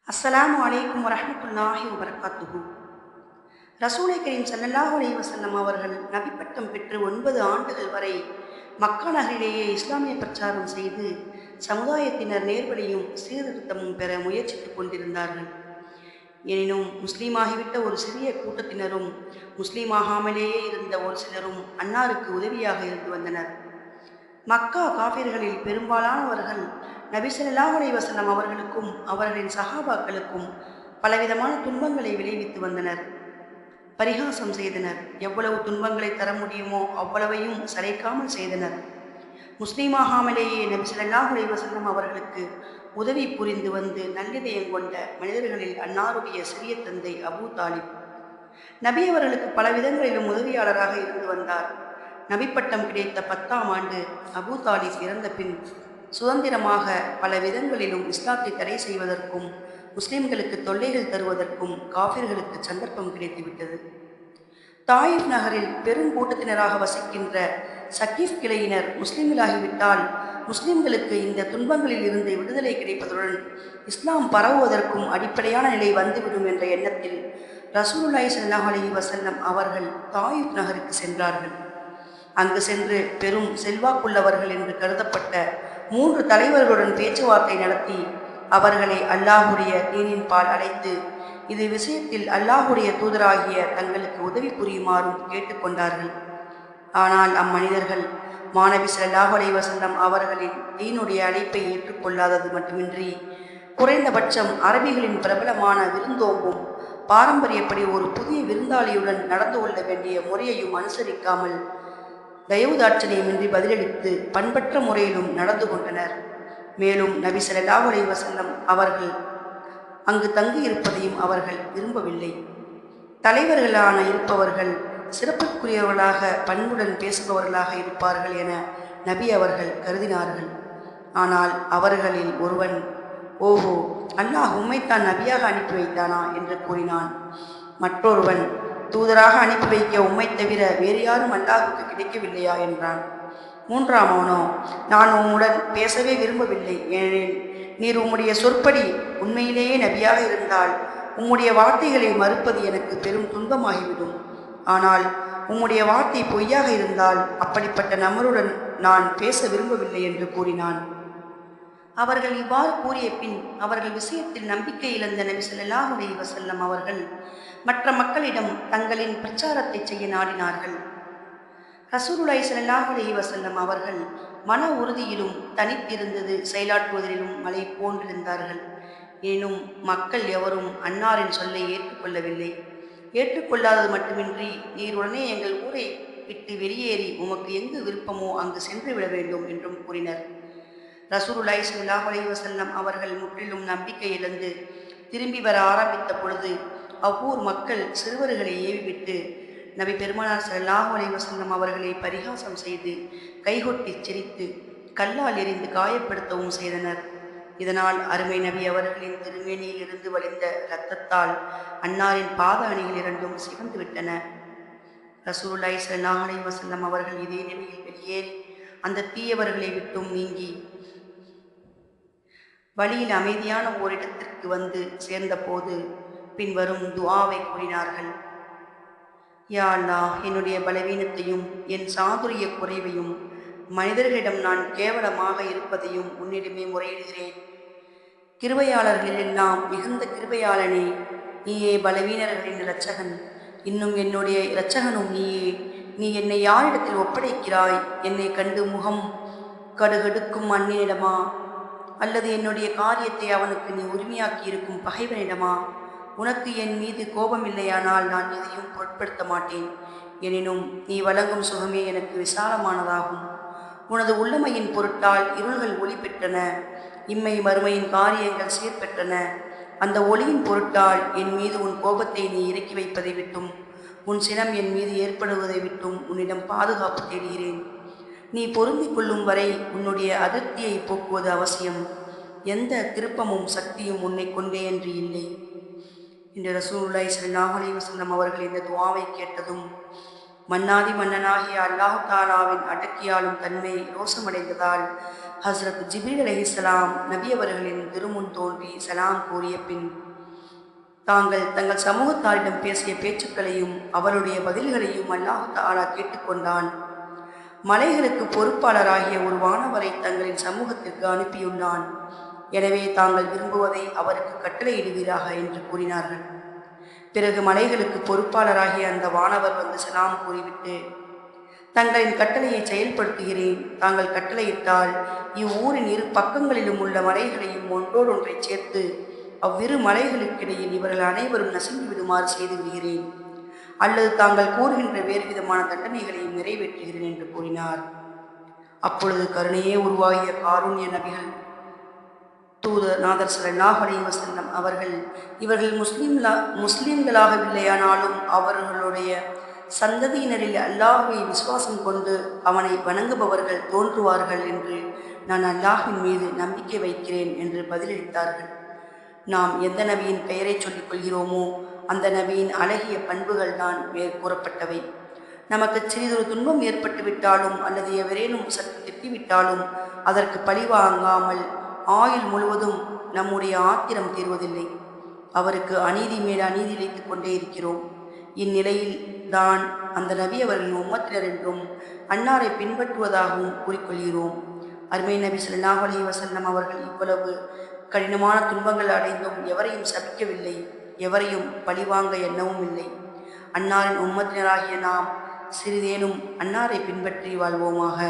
அஸ்ஸலாமு அலைக்கும் வரஹ்மத்துல்லாஹி வபரகாத்துஹு. ரசூலை கரீம் ஸல்லல்லாஹு அலைஹி வஸல்லம் அவர்கள் நபிப்பட்டம் பெற்று 9 ஆண்டுகள் வரை மக்கா நகரிலேயே இஸ்லாமிய பிரச்சாரம் செய்து சமுதாயத்தினர் நேர்வழியும் சீர்திருத்தமும் பெற முயற்சித்துக் கொண்டிருந்தார்கள். எனினும் முஸ்லீமாகிவிட்ட ஒரு சிறிய கூட்டத்தினரும் முஸ்லீமாகாமலேயே இருந்த ஒரு சிலரும் அன்னாருக்கு உதவியாக இருந்து வந்தனர். மக்கா காபிர்களில் பெரும்பாலானவர்கள் நபி ஸல்லல்லாஹு அலைஹி வஸல்லம் அவர்களுக்கும் அவர்களின் சஹாபாக்களுக்கும் பலவிதமான துன்பங்களை விளைவித்து வந்தனர். பரிகாசம் செய்தனர். எவ்வளவு துன்பங்களை தர முடியுமோ அவ்வளவையும் சளைக்காமல் செய்தனர். முஸ்லீமாகாமலேயே நபி ஸல்லல்லாஹு அலைஹி வஸல்லம் அவர்களுக்கு உதவி புரிந்து வந்து நல்லிதயம் கொண்ட மனிதர்களில் அன்னாருடைய சிறிய தந்தை அபூ தாலிப் நபி அவர்களுக்கு பல விதங்களிலும் உதவியாளராக இருந்து வந்தார். நபிப்பட்டம் கிடைத்த 10ஆம் ஆண்டு அபூ தாலிப் இறந்த பின் சுதந்திரமாக பல விதங்களிலும் இஸ்லாத்தை தடை செய்வதற்கும் முஸ்லிம்களுக்கு தொல்லைகள் தருவதற்கும் காஃபிர்களுக்கு சந்தர்ப்பம் கிடைத்துவிட்டது. தாயிஃப் நகரில் பெருங்கூட்டத்தினராக வசிக்கின்ற சக்கீஃப் கிளையினர் முஸ்லிம்களாகிவிட்டால் முஸ்லிம்களுக்கு இந்த துன்பங்களில் இருந்து விடுதலை கிடைப்பதுடன் இஸ்லாம் பரவுவதற்கும் அடிப்படையான நிலை வந்துவிடும் என்ற எண்ணத்தில் ரசூலுல்லாஹி ஸல்லல்லாஹு அலைஹி வஸல்லம் அவர்கள் தாயிஃப் நகருக்கு சென்றார்கள். அங்கு சென்று பெரும் செல்வாக்குள்ளவர்கள் என்று கருதப்பட்ட 3 தலைவர்களுடன் பேச்சுவார்த்தை நடத்தி அவர்களை அல்லாஹுடைய தீனின் பால் அழைத்து இது விஷயத்தில் அல்லாஹுடைய தூதராகிய தங்களுக்கு உதவி புரியுமாறும் கேட்டுக்கொண்டார்கள். ஆனால் அம்மனிதர்கள் மாநபி ஸல்லல்லாஹு அலைஹி வஸல்லம் அவர்களின் தீனுடைய அழைப்பை ஏற்றுக்கொள்ளாதது மட்டுமின்றி குறைந்தபட்சம் அரபிகளின் பிரபலமான விருந்தோம்பும் பாரம்பரியப்படி ஒரு புதிய விருந்தாளியுடன் நடந்து கொள்ள வேண்டிய முறையையும் அனுசரிக்காமல் தயவுதாட்சணியமின்றி பதிலளித்து பண்பற்ற முறையிலும் நடந்து கொண்டனர். மேலும் நபி ஸல்லல்லாஹு அலைஹி வஸல்லம் அவர்கள் அங்கு தங்கி இருப்பதையும் அவர்கள் விரும்பவில்லை. தலைவர்களான இருப்பவர்கள் சிறப்புக்குரியவர்களாக பண்புடன் பேசுபவர்களாக இருப்பார்கள் என நபி அவர்கள் கருதினார்கள். ஆனால் அவர்களில் ஒருவன், ஓஹோ, அல்லாஹ் உம்மைத்தான் நபியாக அனுப்பி வைத்தானா என்று கூறினான். மற்றொருவன், தூதராக அனுப்பி வைக்க உம்மை தவிர வேறு யாரும் அல்லாஹுக்கு கிடைக்கவில்லையா என்றான். மூன்றாமவனோ, நான் உம்முடன் பேசவே விரும்பவில்லை, ஏனெனில் நீர் உம்முடைய சொற்படி உண்மையிலேயே நபியாக இருந்தால் உம்முடைய வார்த்தைகளை மறுப்பது எனக்கு பெரும் துன்பமாகிவிடும். ஆனால் உம்முடைய வார்த்தை பொய்யாக இருந்தால் அப்படிப்பட்ட நபருடன் நான் பேச விரும்பவில்லை என்று கூறினான். அவர்கள் இவ்வாறு கூறிய பின் அவர்கள் விஷயத்தில் நம்பிக்கை இழந்த நபி ஸல்லல்லாஹு அலைஹி வஸல்லம் அவர்கள் மற்ற மக்களிடம் தங்களின் பிரச்சாரத்தை செய்ய நாடினார்கள். ரசூலுல்லாஹி ஸல்லல்லாஹு அலைஹி வஸல்லம் அவர்கள் மன உறுதியிலும் தனித்திருந்தது செயலாற்றுவதிலும் மலை போன்றிருந்தார்கள். எனினும் மக்கள் எவரும் அன்னாரின் சொல்லை ஏற்றுக்கொள்ளவில்லை. ஏற்றுக்கொள்ளாதது மட்டுமின்றி நீர் உடனே எங்கள் ஊரை விட்டு வெளியேறி உமக்கு எங்கு விருப்பமோ அங்கு சென்று விட வேண்டும் என்றும் கூறினர். ரசூலுல்லாஹி ஸல்லல்லாஹு அலைஹி வஸல்லம் அவர்கள் முற்றிலும் நம்பிக்கை இழந்து திரும்பி வர ஆரம்பித்த பொழுது அவ்வூர் மக்கள் சிறுவர்களை ஏவிவிட்டு நபி பெருமானார் ஸல்லல்லாஹு அலைஹி வஸல்லம் அவர்களை பரிகாசம் செய்து கைகொட்டி சிரித்து கல்லால் எறிந்து காயப்படுத்தவும் செய்தனர். இதனால் அருமை நபி அவர்களின் திருமேனியில் இருந்து வழிந்த இரத்தத்தால் அன்னாரின் பாத அணிகள் இரண்டும் சிவந்து விட்டன. ரசூலுல்லாஹி ஸல்லல்லாஹு அலைஹி வஸல்லம் அவர்கள் இதே நிலையில் வெளியேறி அந்த தீயவர்களை விட்டும் நீங்கி வழியில் அமைதியான ஓரிடத்திற்கு வந்து சேர்ந்த போது பின்வரும் துஆவை கூறினார்கள். யா அல்லாஹ், என்னுடைய பலவீனத்தையும் என் சாதுரிய குறைவையும் மனிதர்களிடம் நான் கேவலமாக இருப்பதையும் உன்னிடமே முறையிடுகிறேன். கிருபையாளர்களிலெல்லாம் மிகுந்த கிருபையாளனே, நீயே பலவீனர்களின் இரட்சகன், இன்னும் என்னுடைய இரட்சகனும் நீயே. நீ என்னை யாரிடத்தில் ஒப்படைக்கிறாய்? என்னை கண்டு முகம் கடுகடுக்கும் அந்நியனிடமா, அல்லது என்னுடைய காரியத்தை அவனுக்கு நீ உரிமையாக்கி இருக்கும் பகைவனிடமா? உனக்கு என் மீது கோபமில்லையானால் நான் எதையும் பொருட்படுத்த மாட்டேன். எனினும் நீ வழங்கும் சுகமே எனக்கு விசாலமானதாகும். உனது உள்ளமையின் பொருட்டால் இருள்கள் ஒளி பெற்றன, இம்மை மறுமையின் காரியங்கள் சீர்பெற்றன. அந்த ஒளியின் பொருட்டால் என் மீது உன் கோபத்தை நீ இறக்கி வைப்பதை விட்டும் உன் சினம் என் மீது ஏற்படுவதை விட்டும் உன்னிடம் பாதுகாப்பு தேடுகிறேன். நீ பொருந்திக் கொள்ளும் வரை உன்னுடைய அதிருப்தியை போக்குவது அவசியம். எந்த திருப்பமும் சக்தியும் உன்னை கொண்டே என்று இல்லை என்று ரசூலுல்லாஹி ஸல்லல்லாஹு அலைஹி வஸல்லம் அவர்கள் இந்த துஆவை கேட்டதும் மன்னாதி மன்னனாகிய அல்லாஹு தஆலாவின் அடக்கியாளும் தன்மை ரோசமடைந்ததால் ஹஸ்ரத் ஜிப்ரீல் அலைஹிஸ்ஸலாம் நபி அவர்களின் திருமுன் தோன்றி சலாம் கூறிய பின் தாங்கள் தங்கள் சமூகத்தாரிடம் பேசிய பேச்சுக்களையும் அவருடைய பதில்களையும் அல்லாஹ் தஆலா கேட்டுக்கொண்டான். மலைகளுக்கு பொறுப்பாளராகிய ஒரு வானவரை தங்களின் சமூகத்திற்கு அனுப்பியுள்ளான். எனவே தாங்கள் விரும்புவதை அவருக்கு கட்டளையிடுவீராக என்று கூறினார்கள். பிறகு மலைகளுக்கு பொறுப்பாளராகிய அந்த வானவர் வந்து சலாம் கூறிவிட்டு, தங்களின் கட்டளையை செயல்படுத்துகிறேன். தாங்கள் கட்டளையிட்டால் இவ்வூரின் இரு பக்கங்களிலும் உள்ள மலைகளையும் ஒன்றோடொன்றை சேர்த்து அவ்விரு மலைகளுக்கிடையில் இவர்கள் அனைவரும் நசுங்கி விடுமாறு செய்து விடுகிறேன், அல்லது தாங்கள் கூறுகின்ற வேறு விதமான தண்டனைகளையும் நிறைவேற்றுகிறேன் என்று கூறினார். அப்பொழுது கருணையே உருவாகிய காருண்ய நபிகள் தூதர் நாதர் ஸல்லல்லாஹு அலைஹி வஸல்லம் அவர்கள் இவர்கள் முஸ்லிம்களாகவில்லையானாலும் அவர்களுடைய சந்ததியினரில் அல்லாஹ்வை விசுவாசம் கொண்டு அவனை வணங்குபவர்கள் தோன்றுவார்கள் என்று நான் அல்லாஹ்வின் மீது நம்பிக்கை வைக்கிறேன் என்று பதிலளித்தார்கள். நாம் எந்த நபியின் பெயரை சொல்லிக் கொள்கிறோமோ அந்த நபியின் அழகிய பண்புகள் தான் மேற்கூறப்பட்டவை. நமக்கு சிறிதொரு துன்பம் ஏற்பட்டுவிட்டாலும் அல்லது எவரேனும் சற்று திட்டிவிட்டாலும் அதற்கு பழிவாங்காமல் ஆயுள் முழுவதும் நம்முடைய ஆத்திரம் தீர்வதில்லை. அவருக்கு அநீதி மேல் அநீதி இழைத்துக் கொண்டே இருக்கிறோம். இந்நிலையில் தான் அந்த நபி அவர்களின் உம்மத்தினர் என்றும் அன்னாரை பின்பற்றுவதாகவும் கூறிக்கொள்கிறோம். அருமை நபி ஸல்லல்லாஹு அலைஹி வஸல்லம் அவர்கள் இவ்வளவு கடினமான துன்பங்கள் அடைந்தும் எவரையும் சபிக்கவில்லை, எவரையும் பழிவாங்க எண்ணவும் இல்லை. அன்னாரின் உம்மத்தினராகிய நாம் சிறிதேனும் அன்னாரை பின்பற்றி வாழ்வோமாக.